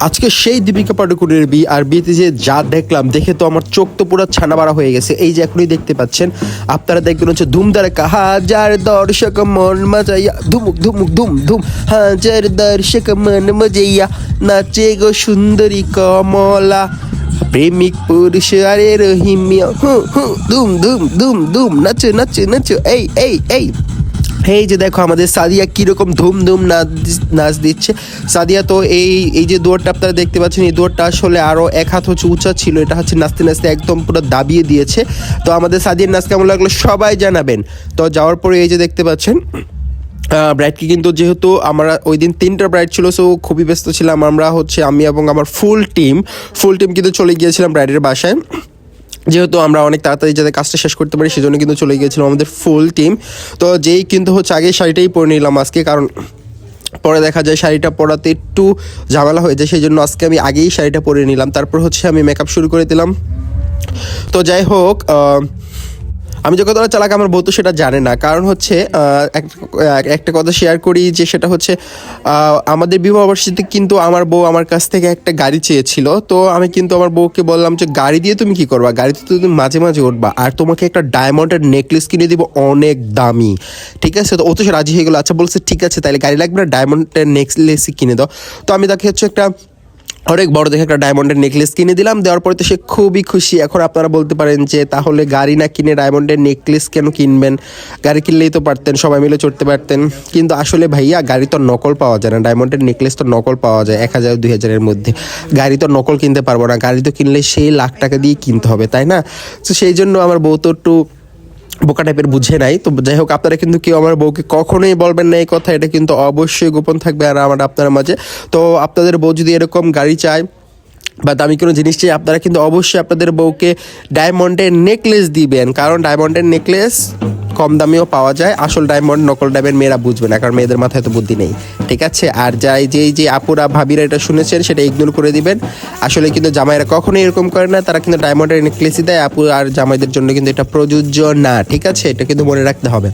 আজকে সেই দীপিকা পাডুকোনের বিয়ে, আর বিয়েতে যে যা দেখলাম দেখে তো আমার চোখ তো পুরো ছানা বাড়া হয়ে গেছে। এই যে এখনই দেখতে পাচ্ছেন আপনারা, দেখবেন হচ্ছে ধুমধারাক্কা, হাজার দর্শক মন মজাইয়া, ধুমুক ধুমুক ধুম ধুম, হাজার দর্শক মন মজাইয়া, নাচে গো সুন্দরী কমলা, প্রেমিক পুরুষ আরে রহিমিয়া, ধুম ধুম ধুম ধুম, নাচো নাচো নাচো, এই এই এই। এই যে দেখো আমাদের সাদিয়া কিরকম ধুম ধুম নাচ দিচ্ছে। সাদিয়া তো এই যে দৌড়টা আপনারা দেখতে পাচ্ছেন, এই দৌড়টা আসলে আরও এক হাত হচ্ছে উঁচা ছিল, এটা হচ্ছে নাচতে নাচতে একদম পুরো দাবিয়ে দিয়েছে। তো আমাদের সাদিয়ার নাচ কেমন লাগলো সবাই জানাবেন। তো যাওয়ার পরে এই যে দেখতে পাচ্ছেন ব্রাইডকে কিন্তু, যেহেতু আমরা ওই দিন 3টা ব্রাইড ছিল, সো খুবই ব্যস্ত ছিলাম আমরা, হচ্ছে আমি এবং আমার ফুল টিম কিন্তু চলে গিয়েছিলাম ব্রাইডের বাসায়। যেহেতু আমরা অনেক তাড়াতাড়ি যাতে কাজটা শেষ করতে পারি সেজন্য কিন্তু চলে গিয়েছিলাম আমাদের ফুল টিম। তো যেই কিন্তু হচ্ছে আগে শাড়িটাই পরে নিলাম আজকে, কারণ পরে দেখা যায় শাড়িটা পরাতে একটু ঝামেলা হয়ে যায়, সেই জন্য আজকে আমি আগেই শাড়িটা পরে নিলাম। তারপর হচ্ছে আমি মেকআপ শুরু করে দিলাম। তো যাই হোক, আমি যে কথাটা চালাক আমার বউ তো সেটা জানে না, কারণ হচ্ছে একটা কথা শেয়ার করি, যে সেটা হচ্ছে আমাদের বিবাহবার্ষিকীতে কিন্তু আমার বউ আমার কাছ থেকে একটা গাড়ি চেয়েছিল। তো আমি কিন্তু আমার বউকে বললাম যে গাড়ি দিয়ে তুমি কি করবা, গাড়িতে তো তুমি মাঝে মাঝে উঠবা, আর তোমাকে একটা ডায়মন্ডের নেকলেস কিনে দিব অনেক দামি, ঠিক আছে? তো ও তো সে রাজি হয়ে গেলো, আচ্ছা বলছে ঠিক আছে তাহলে গাড়ি লাগবে না, ডায়মন্ডের নেকলেসই কিনে দাও। তো আমি তাকে হচ্ছে একটা অনেক বড় দেখে একটা ডায়মন্ডের নেকলেস কিনে দিলাম। দেওয়ার পরে তো সে খুবই খুশি। এখন আপনারা বলতে পারেন যে তাহলে গাড়ি না কিনে ডায়মন্ডের নেকলেস কেন কিনবেন, গাড়ি কিনলেই তো পারতেন, সবাই মিলে চড়তে পারতেন। কিন্তু আসলে ভাইয়া গাড়ি তো নকল পাওয়া যায় না, ডায়মন্ডের নেকলেস তো নকল পাওয়া যায় 1000-2000-এর মধ্যে, গাড়ি তো নকল কিনতে পারবো না, গাড়ি তো কিনলে সেই লাখ টাকা দিয়ে কিনতে হবে, তাই না? তো সেই জন্য আমার বউ তো একটু বোকা টাইপের বুঝে নাই। তো যাই হোক, আপনারা কিন্তু কেউ আমার বউকে কখনোই বলবেন না এই কথা, এটা কিন্তু অবশ্যই গোপন থাকবে আর আমার আপনার মাঝে। তো আপনাদের বউ যদি এরকম গাড়ি চায় বা দামি কোনো জিনিস চাই, আপনারা কিন্তু অবশ্যই আপনাদের বউকে ডায়মন্ডের নেকলেস দিবেন, কারণ ডায়মন্ডের নেকলেস কম দামেও পাওয়া যায়। আসল ডায়মন্ড নকল ডায়মন্ড মেয়েরা বুঝবে না, কারণ মেয়েদের মাথায় তো বুদ্ধি নেই, ঠিক আছে? আর যাই যে আপুরা ভাবিরা এটা শুনেছেন সেটা ইগনোর করে দিবেন। আসলে কিন্তু জামাইরা কখনোই এরকম করে না, তারা কিন্তু ডায়মন্ডের নেকলেসই দেয়। আপু আর জামাইদের জন্য কিন্তু এটা প্রযোজ্য না, ঠিক আছে? এটা কিন্তু মনে রাখতে হবে।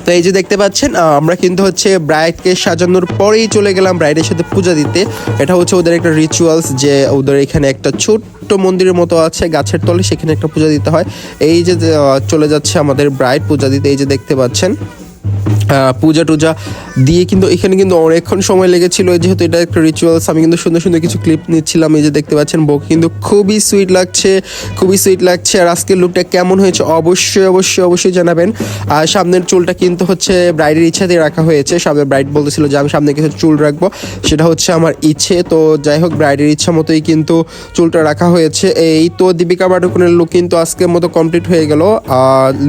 তো এই যে দেখতে পাচ্ছেন আমরা কিন্তু হচ্ছে ব্রাইডকে সাজানোর পরেই চলে গেলাম ব্রাইডের সাথে পূজা দিতে। এটা হচ্ছে ওদের একটা রিচুয়ালস, যে ওদের এখানে একটা ছোট্ট মন্দিরের মতো আছে গাছের তলে, সেখানে একটা পূজা দিতে হয়। এই যে চলে যাচ্ছে আমাদের ব্রাইড পূজা দিতে, এই যে দেখতে পাচ্ছেন পূজা টুজা দিয়ে কিন্তু এখানে কিন্তু অনেকক্ষণ সময় লেগেছিল, যেহেতু এটা একটা রিচুয়ালস। আমি কিন্তু সুন্দর সুন্দর কিছু ক্লিপ নিচ্ছিলাম। এই যে দেখতে পাচ্ছেন বউ কিন্তু খুবই সুইট লাগছে, খুবই সুইট লাগছে। আর আজকের লুকটা কেমন হয়েছে অবশ্যই অবশ্যই অবশ্যই জানাবেন। আর সামনের চুলটা কিন্তু হচ্ছে ব্রাইডের ইচ্ছাতেই রাখা হয়েছে। সামনে ব্রাইড বলতেছিল যে আমি সামনে কিছু চুল রাখবো, সেটা হচ্ছে আমার ইচ্ছে। তো যাই হোক, ব্রাইডের ইচ্ছা মতোই কিন্তু চুলটা রাখা হয়েছে। এই তো দীপিকা পাডুকোনের লুক কিন্তু আজকের মতো কমপ্লিট হয়ে গেল।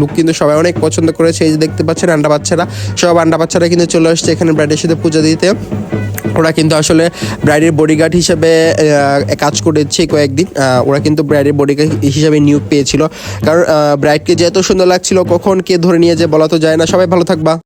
লুক কিন্তু সবাই অনেক পছন্দ করেছে। এই যে দেখতে পাচ্ছেন আন্ডা বাচ্চারা, সব আন্ডা বাচ্চারা কিন্তু চলে আসছে এখানে ব্রাইডের সাথে পূজা দিতে। ওরা কিন্তু আসলে ব্রাইডের বডিগার্ড হিসেবে কাজ করেছে কয়েকদিন। ওরা কিন্তু ব্রাইডের বডিগার্ড হিসেবে নিয়োগ পেয়েছিল, কারণ ব্রাইডকে যে এত সুন্দর লাগছিল কখন কে ধরে নিয়ে যায় বলা তো যায় না। সবাই ভালো থাকবা।